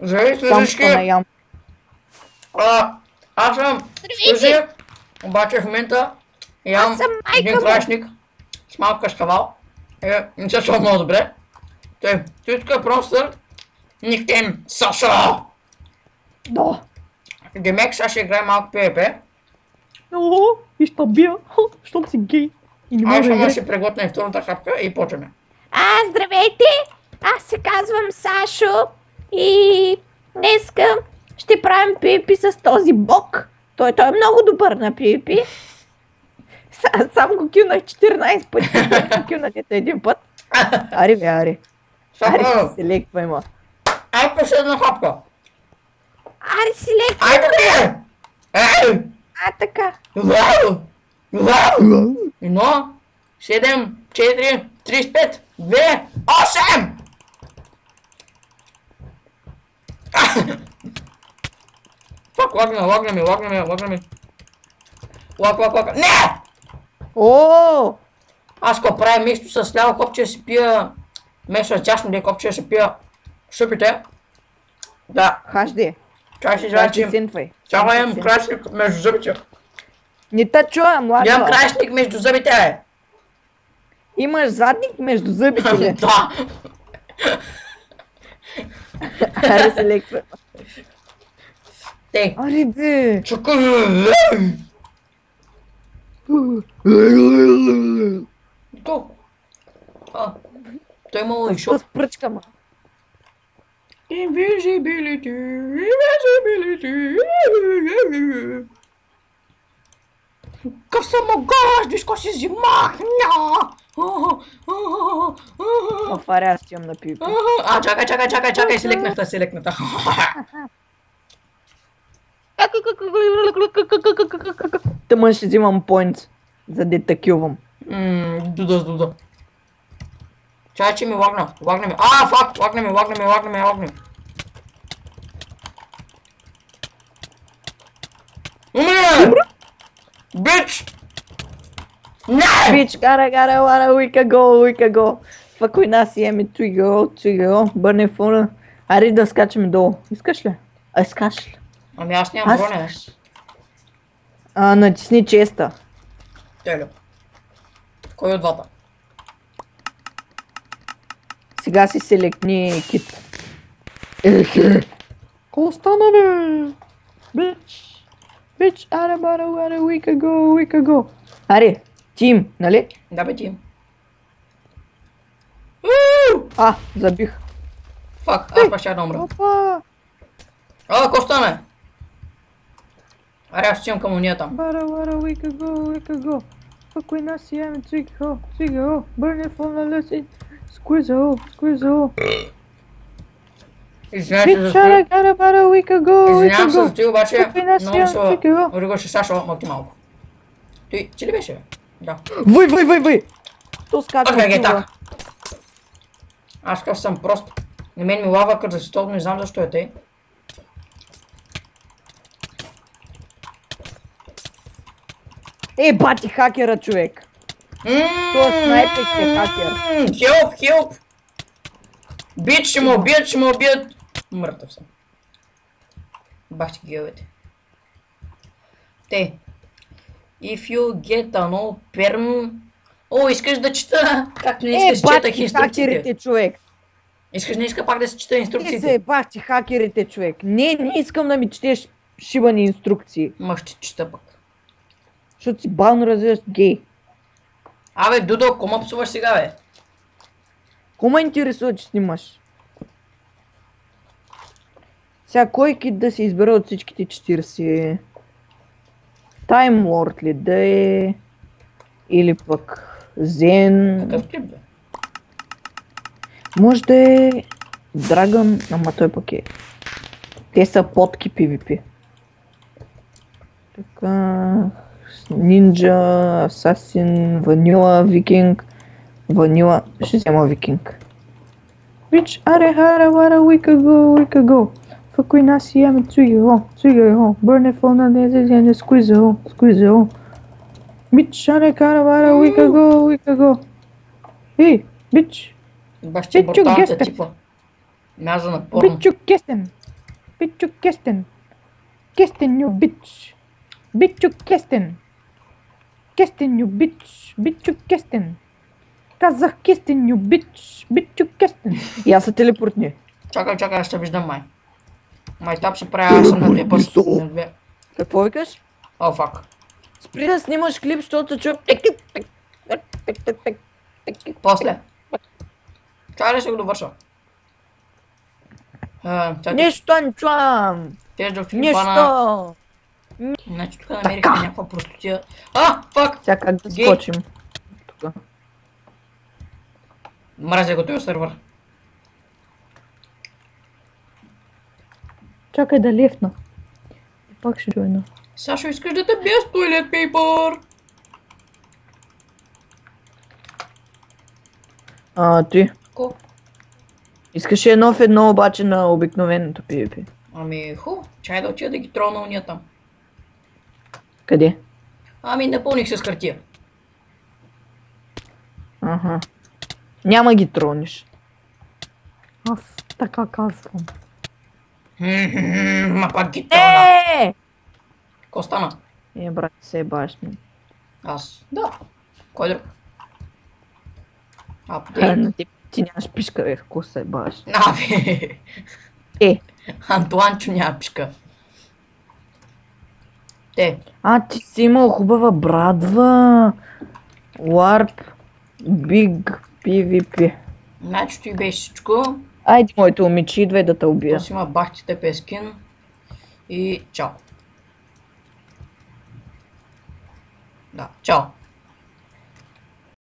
Здравейте Сам всички! стана ям. Аз съм Здравейте! Сузи, обаче в момента ям Аз съм майка един му. краешник с малък кашкавал. Не се чува много добре. Той тук е просто никнейм Сашо! Да. Демек сега ще играем малко PvP. О, и ще бия, щом си гей. И не Ай, може да само да играе. си приготвим втората хапка и почваме. Здравейте! Аз се казвам Сашо и днеска ще правим PvP с този бог. Той е много добър на PvP. Сам го килнах 14 пъти, го килнах един път. Ари бе, ари. Ари Сашо, се леква има. ай последна хапка. Ари си леква. Айде бе! Ей! Така. Вау! Вау! 1, 7, 4, 35, 2, 8! Фак, лагна ми. Лак. Не! О, Аз какво правя место с ляво копче си пия, место с дясно ли копче си пия супите. Да, хажди. чай си Хажди, значи. синтвай. Чакай, имам краешник между зъбите. Не те чуя, младо. Имам краешник между зъбите, бе. Имаш задник между зъбите ли? Да. Ари се леква. Тей. Ари бе. Чакай. То. Той имало и шоп. С пръчка, ма. Invisibility. Къв съм огаж, дишко си зимах. В ари аз имам на пипи. Чакай, селекната. Тъмън ще взимам поинт, за да те килвам. Дуда. Чай, че ми лагна. Лагна ми. Фак! Лагна ми. Умре! Бич! Не! Бич, гара, лара, we can go. Факой нас имаме твиго, бърне фона. Ари да скачаме долу. Искаш ли? Скаш ли? Ами аз нямам Аз броня. Натисни честа. Телю. Кой от двата? Сега си селектни кит. Ко стана бе? Бич, аре, we can go. Ари, тим, нали? Да бе ти. Забих. Фак, аз па ще да умра. Опа! Ко стане? Аре, аз отивам към уния там. We can go. Факой нас имаме твиго, бърне фона леси. Squeeze. Извинявай се за Бич, аре, we can go. Извинявам се за ти, обаче Факой нас много имаме се твиго. оригаше Сашо, мълти малко. Ти ли беше бе? Да. Вой! То скача. Окей, так. Аз къв съм прост. На мен ми лава като си толкова, не знам защо е тъй. Бати хакера, човек. Това снайпек е хакер. Хелп! Бич, ще ме убият. Мъртъв съм. Бахти геовете. If you get an old perm... искаш да чета? Как не искаш, четах инструкциите. Хакерите, човек. Не иска пак да се чета инструкциите. Бахти хакерите, човек. Не искам да ми четеш шибани инструкции. Ще чета пък. Защото си бавно развиваш гей. Дудо, кома псуваш сега, бе? Кома интересува, че снимаш? Сега кой кит да се избере от всичките 40? Time Lord ли да е? Или пък Zen? Какъв клип, бе? Може да е Dragon, ама той пък е. Те са подки PvP. Така... Ninja, Assassin, Vanilla, Viking. Vanilla... Ще взема Viking. Бич, аре, we can go. Факой нас имаме цугиго. Бърне фона, не squeeze. Бич, аре, we can go. Бич. Баш ти бруталната типа. Мяза на порно. Бичу кестен. Бичо Кестен. Кестен you bitch. Бичо Кестен. Кестен you bitch. Бичо Кестен. Казах Кестен you bitch. Бичо Кестен. И аз се телепортни. Чакай, аз ще виждам май. Майтап ще правя аз съм на две бързи. На две. Какво викаш? О, фак. Спри да снимаш клип, защото чу... После. Чакай да ще го довърша. Нищо не чувам. Теж клипа на... Нищо. Значи тук намерихме някаква простотия. А, фак! Сега как да Гей. скочим? Тука. Мразя го този сервер. Чакай да лифна. И пак ще дойна. Сашо, искаш да те без тоилет пейпер? Ти. Ко? Искаш едно в едно обаче на обикновеното PvP. Ами, чай да отида да ги трона уния там. Къде? Ами, напълних се с хартия. Аха. Няма ги трониш. Аз така казвам. Ма пак ги трона. Ко стана? Брат, се башни. Аз. Да. Кой друг? Апдейт. Ти нямаш пишка, бе, какво се баш. Абе. Е. Антуанчо няма пишка. Те. Ти си имал хубава брадва. Warp. Big PvP. Значи той беше всичко. Айде, моите момичи, идвай да те убия. То си има бахтите пескин. И чао. Да, чао.